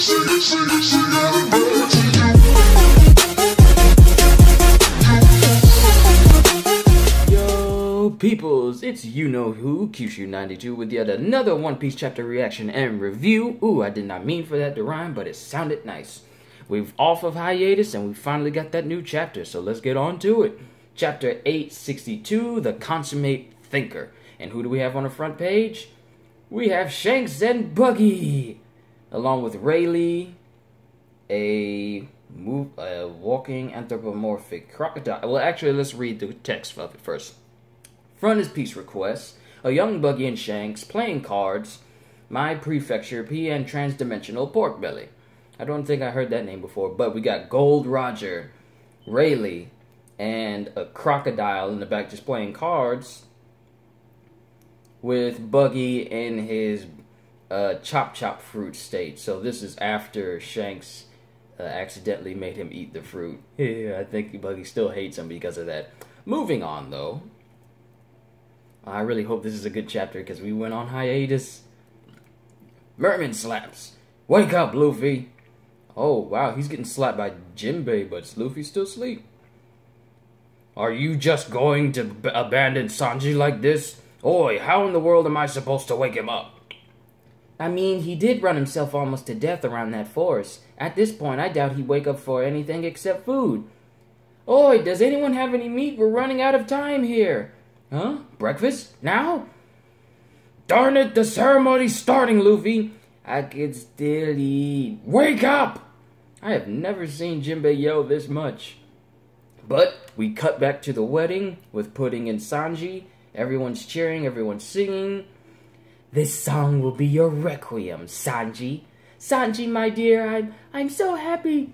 Yo, peoples, it's you-know-who, Kyushu92, with yet another One Piece chapter reaction and review. Ooh, I did not mean for that to rhyme, but it sounded nice. We've off of hiatus, and we finally got that new chapter, so let's get on to it. Chapter 862, The Consummate Thinker. And who do we have on the front page? We have Shanks and Buggy, along with Rayleigh, a walking anthropomorphic crocodile. Well, actually, let's read the text of it first. Front is peace requests, a young Buggy and Shanks playing cards, my prefecture P and transdimensional pork belly. I don't think I heard that name before, but we got Gold Roger, Rayleigh, and a crocodile in the back just playing cards, with Buggy in his chop fruit state. So this is after Shanks accidentally made him eat the fruit. Yeah, I think Buggy still hates him because of that. Moving on, though. I really hope this is a good chapter because we went on hiatus. Merman slaps. Wake up, Luffy. Oh, wow, he's getting slapped by Jinbei, but Luffy's still asleep. Are you just going to abandon Sanji like this? Oi, how in the world am I supposed to wake him up? I mean, he did run himself almost to death around that forest. At this point, I doubt he'd wake up for anything except food. Oi, does anyone have any meat? We're running out of time here. Huh? Breakfast? Now? Darn it, the ceremony's starting, Luffy. I could still eat. Wake up! I have never seen Jinbei yell this much. But we cut back to the wedding with Pudding and Sanji. Everyone's cheering, everyone's singing. This song will be your requiem, Sanji. Sanji, my dear, I'm so happy.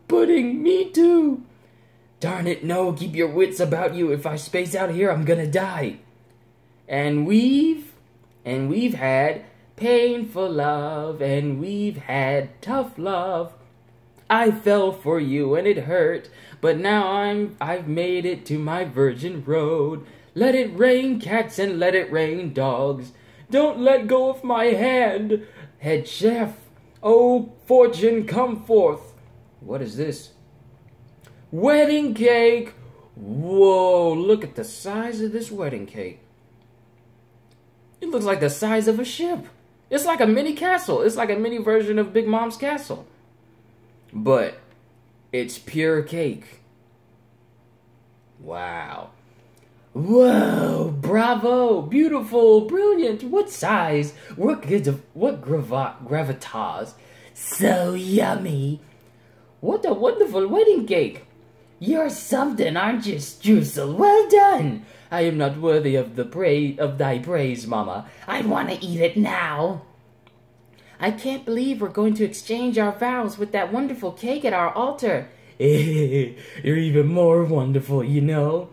Pudding, me too. Darn it, no, keep your wits about you. If I space out here, I'm gonna die. And we've had painful love, and we've had tough love. I fell for you and it hurt, but now I've made it to my virgin road. Let it rain cats and let it rain dogs. Don't let go of my hand, head chef. Oh, fortune, come forth. What is this? Wedding cake. Whoa, look at the size of this wedding cake. It looks like the size of a ship. It's like a mini castle. It's like a mini version of Big Mom's castle. But it's pure cake. Wow. Whoa, bravo, beautiful, brilliant. What size? What gravitas? So yummy. What a wonderful wedding cake. You're something, aren't you, Streusel? Well done. I am not worthy of thy praise, Mama. I want to eat it now. I can't believe we're going to exchange our vows with that wonderful cake at our altar. You're even more wonderful, you know.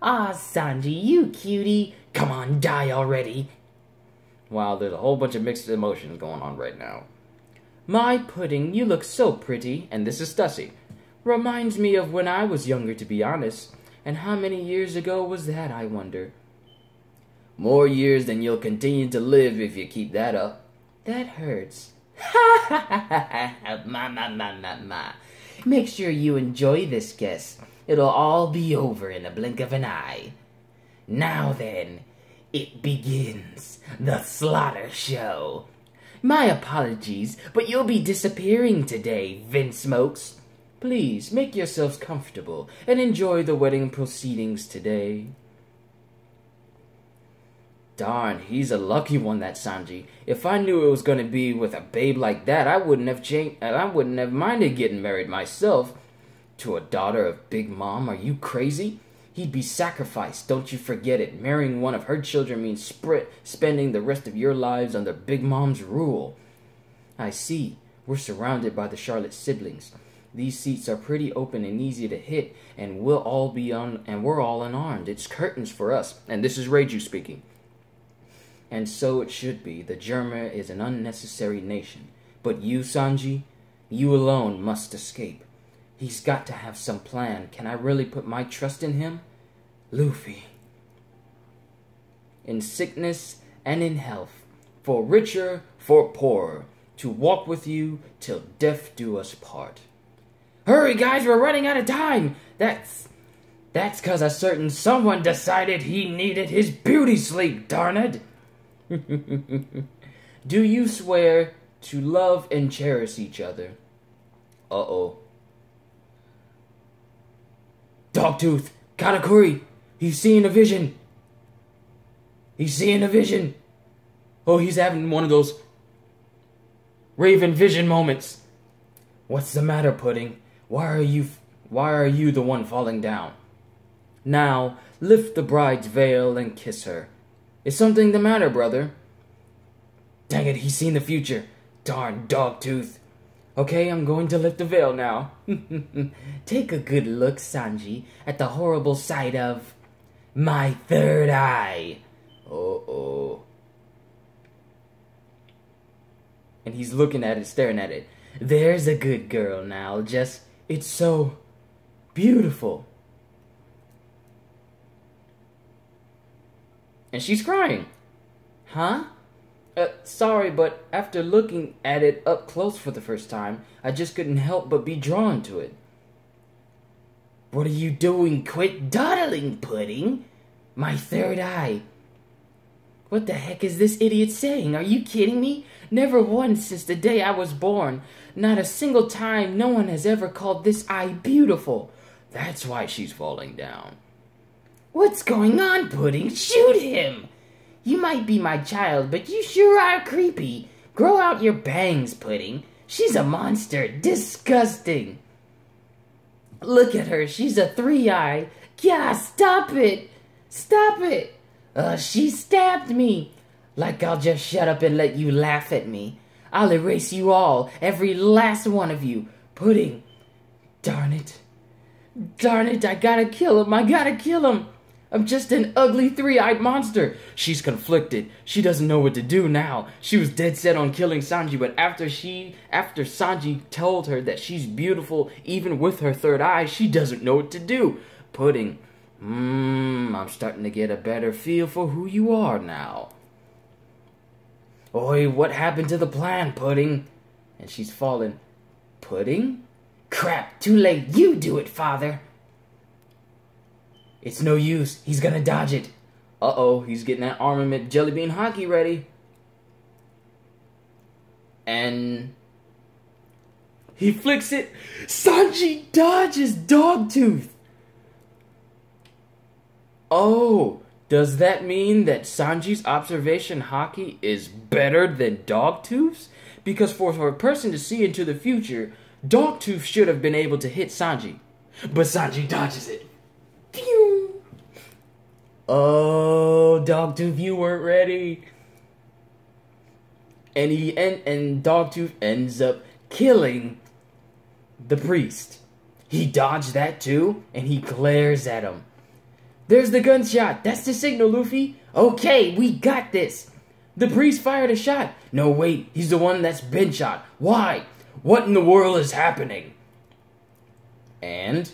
Ah, Sanji, you cutie. Come on, die already. Wow, there's a whole bunch of mixed emotions going on right now. My Pudding, you look so pretty. And this is Stussy. Reminds me of when I was younger, to be honest. And how many years ago was that, I wonder? More years than you'll continue to live if you keep that up. That hurts. Ha ha ha ha ha. Ma. Make sure you enjoy this, guest. It'll all be over in a blink of an eye. Now then, it begins. The slaughter show. My apologies, but you'll be disappearing today, Vince Smokes. Please, make yourselves comfortable and enjoy the wedding proceedings today. Darn, he's a lucky one, that Sanji. If I knew it was going to be with a babe like that, I wouldn't have minded getting married myself. To a daughter of Big Mom, are you crazy? He'd be sacrificed, don't you forget it. Marrying one of her children means spending the rest of your lives under Big Mom's rule. I see. We're surrounded by the Charlotte siblings. These seats are pretty open and easy to hit, and we're all unarmed. It's curtains for us. And this is Reiju speaking. And so it should be. The Germa is an unnecessary nation. But you, Sanji, you alone must escape. He's got to have some plan. Can I really put my trust in him? Luffy. In sickness and in health, for richer, for poorer, to walk with you till death do us part. Hurry, guys, we're running out of time. That's because a certain someone decided he needed his beauty sleep, darn it. Do you swear to love and cherish each other? Uh-oh. Dogtooth, Katakuri, he's seeing a vision. He's seeing a vision. Oh, he's having one of those Raven vision moments. What's the matter, Pudding? Why are you the one falling down? Now, lift the bride's veil and kiss her. Is something the matter, brother? Dang it, he's seen the future. Darn Dogtooth. Okay, I'm going to lift the veil now. Take a good look, Sanji, at the horrible sight of my third eye. Uh-oh. And he's looking at it, staring at it. There's a good girl now, it's so beautiful. And she's crying. Huh? Sorry, but after looking at it up close for the first time, I just couldn't help but be drawn to it. What are you doing? Quit dawdling, Pudding. My third eye. What the heck is this idiot saying? Are you kidding me? Never once since the day I was born. Not a single time no one has ever called this eye beautiful. That's why she's falling down. What's going on, Pudding? Shoot him! You might be my child, but you sure are creepy. Grow out your bangs, Pudding. She's a monster. Disgusting. Look at her. She's a three-eye. Yeah, stop it. Stop it. She stabbed me. Like I'll just shut up and let you laugh at me. I'll erase you all, every last one of you. Pudding. Darn it. Darn it, I gotta kill him. I gotta kill him. I'm just an ugly three-eyed monster. She's conflicted. She doesn't know what to do now. She was dead set on killing Sanji, but after Sanji told her that she's beautiful even with her third eye, she doesn't know what to do. Pudding. I'm starting to get a better feel for who you are now. Oi, what happened to the plan, Pudding? And she's fallen. Pudding? Crap, too late. You do it, father. It's no use. He's gonna dodge it. Uh-oh, he's getting that armament jellybean hockey ready. And he flicks it. Sanji dodges Dogtooth. Oh, does that mean that Sanji's observation hockey is better than Dogtooth's? Because for a person to see into the future, Dogtooth should have been able to hit Sanji. But Sanji dodges it. Pew! Oh, Dogtooth, you weren't ready. And Dogtooth ends up killing the priest. He dodged that too, and he glares at him. There's the gunshot. That's the signal, Luffy. Okay, we got this. The priest fired a shot. No, wait. He's the one that's been shot. Why? What in the world is happening? And?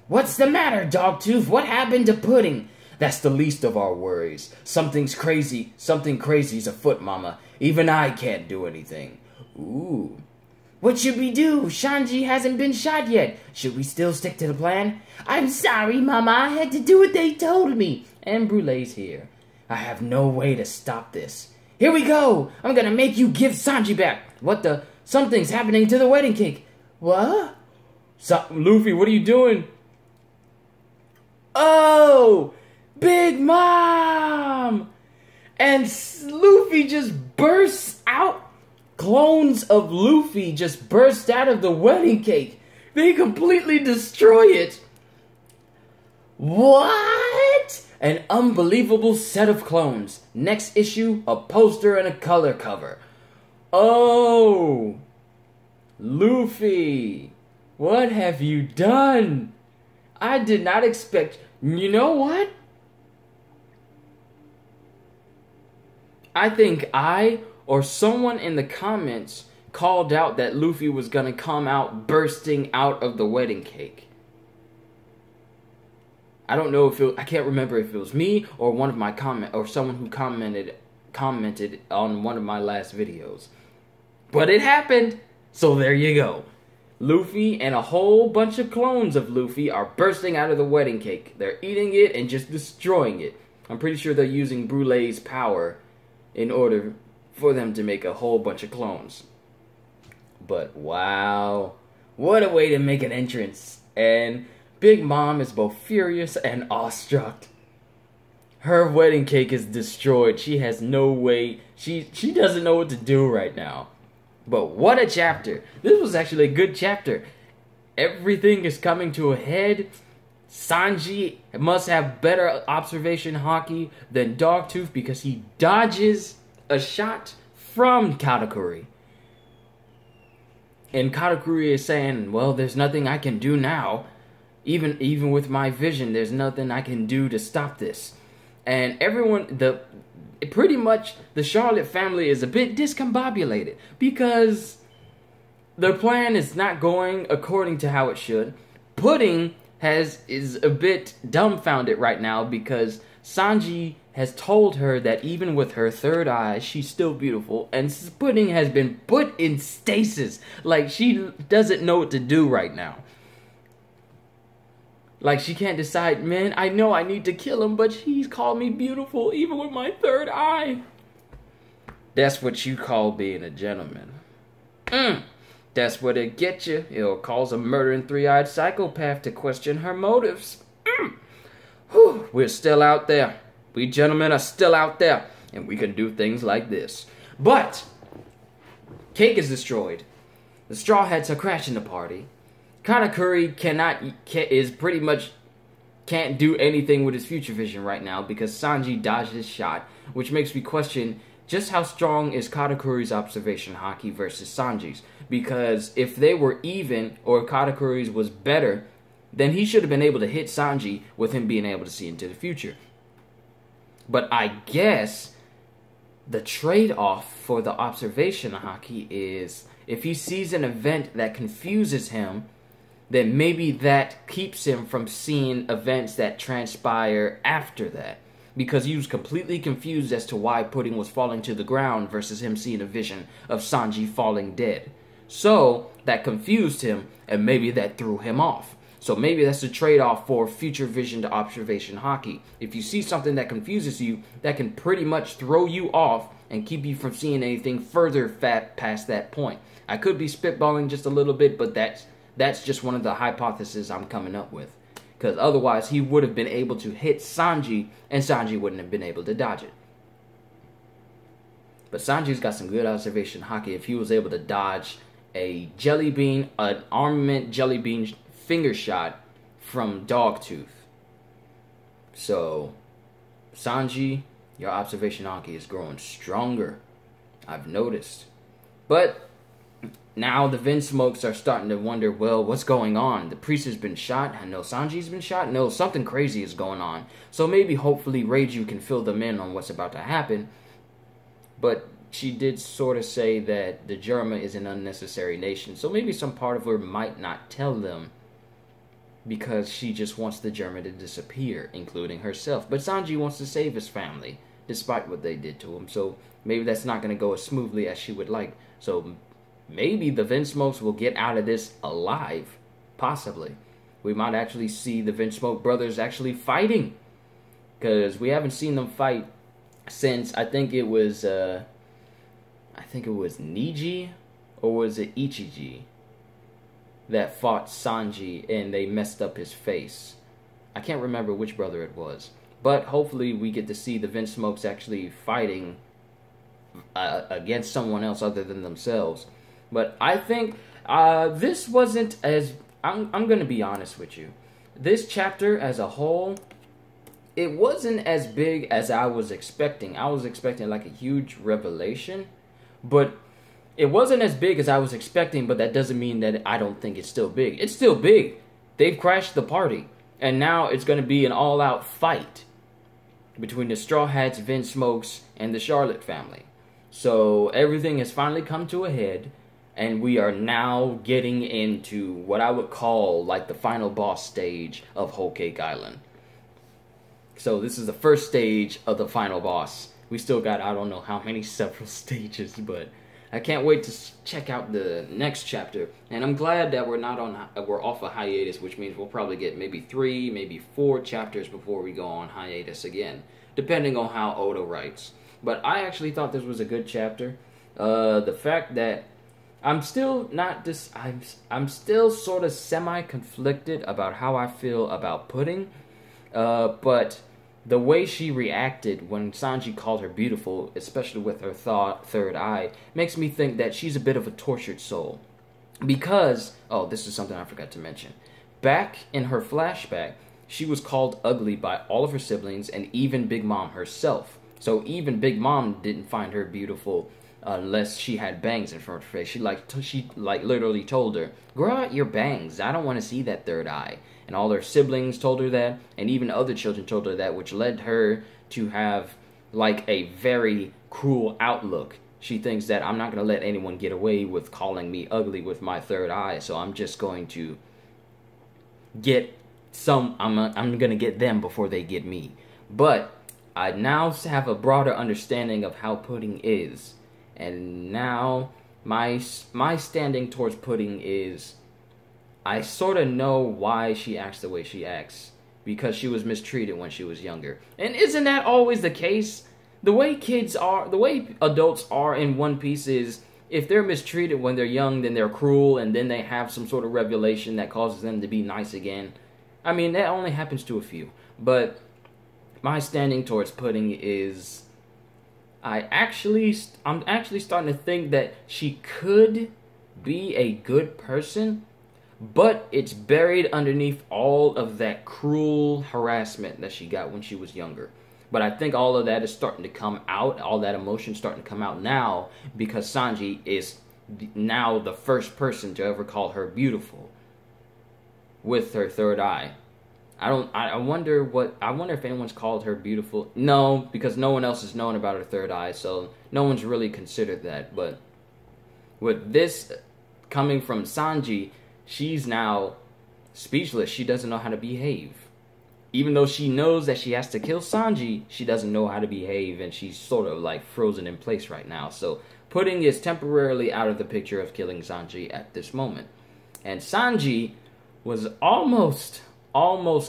What's the matter, Dogtooth? What happened to Pudding? That's the least of our worries. Something's crazy. Something crazy's afoot, Mama. Even I can't do anything. Ooh. What should we do? Sanji hasn't been shot yet. Should we still stick to the plan? I'm sorry, Mama. I had to do what they told me. And Brulee's here. I have no way to stop this. Here we go. I'm gonna make you give Sanji back. What the? Something's happening to the wedding cake. What? Luffy, what are you doing? Oh! Big Mom! And Luffy just bursts out. Clones of Luffy just burst out of the wedding cake. They completely destroy it. What? An unbelievable set of clones. Next issue, a poster and a color cover. Oh, Luffy, what have you done? I did not expect... You know what? I think or someone in the comments called out that Luffy was gonna come out bursting out of the wedding cake. I don't know if I can't remember if it was me or one of my or someone who commented on one of my last videos. But it happened. So there you go. Luffy and a whole bunch of clones of Luffy are bursting out of the wedding cake. They're eating it and just destroying it. I'm pretty sure they're using Brulee's power in order for them to make a whole bunch of clones. But wow, what a way to make an entrance. And Big Mom is both furious and awestruck. Her wedding cake is destroyed. She has no way. She doesn't know what to do right now. But what a chapter. This was actually a good chapter. Everything is coming to a head. Sanji must have better observation haki than Dogtooth because he dodges a shot from Katakuri. And Katakuri is saying, well, there's nothing I can do now. Even with my vision, there's nothing I can do to stop this. And everyone, pretty much the Charlotte family is a bit discombobulated because their plan is not going according to how it should. Pudding is a bit dumbfounded right now because Sanji has told her that even with her third eye, she's still beautiful. And Pudding has been put in stasis. Like, she doesn't know what to do right now. Like, she can't decide, man, I know I need to kill him, but he's called me beautiful even with my third eye. That's what you call being a gentleman. That's what it gets you. It'll cause a murdering three-eyed psychopath to question her motives. Whew, we're still out there. We gentlemen are still out there, and we can do things like this. But cake is destroyed. The Straw Hats are crashing the party. Katakuri pretty much can't do anything with his future vision right now because Sanji dodged his shot, which makes me question just how strong is Katakuri's observation haki versus Sanji's. Because if they were even, or Katakuri's was better, then he should have been able to hit Sanji with him being able to see into the future. But I guess the trade-off for the observation haki is if he sees an event that confuses him, then maybe that keeps him from seeing events that transpire after that. Because he was completely confused as to why Pudding was falling to the ground versus him seeing a vision of Sanji falling dead. So, that confused him, and maybe that threw him off. So maybe that's the trade-off for future vision to observation haki. If you see something that confuses you, that can pretty much throw you off and keep you from seeing anything further past that point. I could be spitballing just a little bit, but that's just one of the hypotheses I'm coming up with. Because otherwise, he would have been able to hit Sanji, and Sanji wouldn't have been able to dodge it. But Sanji's got some good observation haki if he was able to dodge an armament jelly bean finger shot from Dogtooth. So, Sanji, your observation haki is growing stronger. I've noticed. But now the Vinsmokes are starting to wonder, well, what's going on? The priest has been shot. I know Sanji's been shot. No, something crazy is going on. So maybe, hopefully, Reiju can fill them in on what's about to happen. But she did sort of say that the Germa is an unnecessary nation. So maybe some part of her might not tell them because she just wants the Germa to disappear, including herself. But Sanji wants to save his family, despite what they did to him. So maybe that's not going to go as smoothly as she would like. So maybe the Vinsmokes will get out of this alive. Possibly. We might actually see the Vinsmoke brothers actually fighting. Because we haven't seen them fight since, I think it was Niji, or was it Ichiji, that fought Sanji and they messed up his face. I can't remember which brother it was. But hopefully we get to see the Vinsmokes actually fighting against someone else other than themselves. But I think this wasn't as... I'm going to be honest with you. This chapter as a whole, it wasn't as big as I was expecting. I was expecting like a huge revelation. But it wasn't as big as I was expecting, but that doesn't mean that I don't think it's still big. It's still big. They've crashed the party. And now it's going to be an all-out fight between the Straw Hats, Vinsmokes, and the Charlotte family. So everything has finally come to a head. And we are now getting into what I would call like the final boss stage of Whole Cake Island. So this is the first stage of the final boss. We still got, I don't know how many, several stages, but I can't wait to check out the next chapter. And I'm glad that we're off a hiatus, which means we'll probably get maybe 3, maybe 4 chapters before we go on hiatus again, depending on how Oda writes. But I actually thought this was a good chapter. The fact that I'm still sort of semi-conflicted about how I feel about Pudding, but the way she reacted when Sanji called her beautiful, especially with her third eye, makes me think that she's a bit of a tortured soul. Because, oh, this is something I forgot to mention. Back in her flashback, she was called ugly by all of her siblings and even Big Mom herself. So even Big Mom didn't find her beautiful unless she had bangs in front of her face. She literally told her, grow out your bangs. I don't want to see that third eye. And all her siblings told her that, and even other children told her that, which led her to have like a very cruel outlook. She thinks that I'm not going to let anyone get away with calling me ugly with my third eye, so I'm just going to get I'm going to get them before they get me. But I now have a broader understanding of how Pudding is. And now my standing towards Pudding is, I sort of know why she acts the way she acts. Because she was mistreated when she was younger. And isn't that always the case? The way adults are in One Piece is, if they're mistreated when they're young, then they're cruel, and then they have some sort of revelation that causes them to be nice again. I mean, that only happens to a few. But my standing towards Pudding is, I'm actually starting to think that she could be a good person, but it's buried underneath all of that cruel harassment that she got when she was younger. But I think all of that is starting to come out, all that emotion starting to come out now, because Sanji is now the first person to ever call her beautiful with her third eye. I wonder if anyone's called her beautiful. No, because no one else has known about her third eye, so no one's really considered that. But with this coming from Sanji, she's now speechless. She doesn't know how to behave. Even though she knows that she has to kill Sanji, she doesn't know how to behave, and she's sort of like frozen in place right now. So Pudding is temporarily out of the picture of killing Sanji at this moment. And Sanji was almost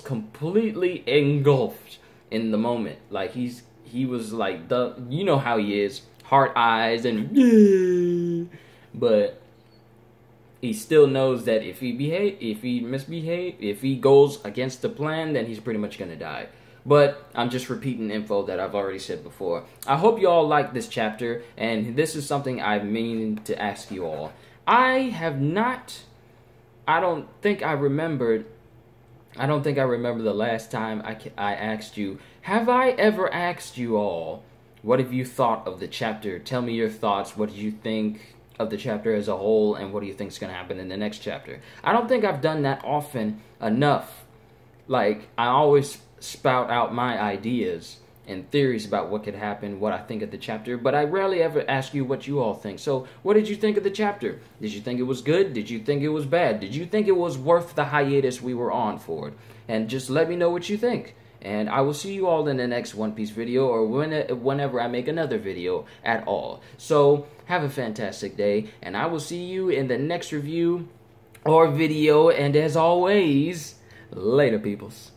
completely engulfed in the moment. Like he was like, you know how he is, heart eyes and but he still knows that if he goes against the plan, then he's pretty much gonna die. But I'm just repeating info that I've already said before. I hope you all like this chapter, and this is something I mean to ask you all. I don't think I remember the last time I asked you. Have I ever asked you all, what have you thought of the chapter? Tell me your thoughts. What did you think of the chapter as a whole, and what do you think is going to happen in the next chapter? I don't think I've done that often enough. Like, I always spout out my ideas and theories about what could happen, what I think of the chapter, but I rarely ever ask you what you all think. So, what did you think of the chapter? Did you think it was good? Did you think it was bad? Did you think it was worth the hiatus we were on for it? And just let me know what you think. And I will see you all in the next One Piece video, or whenever I make another video at all. So, have a fantastic day, and I will see you in the next review or video, and as always, later peoples.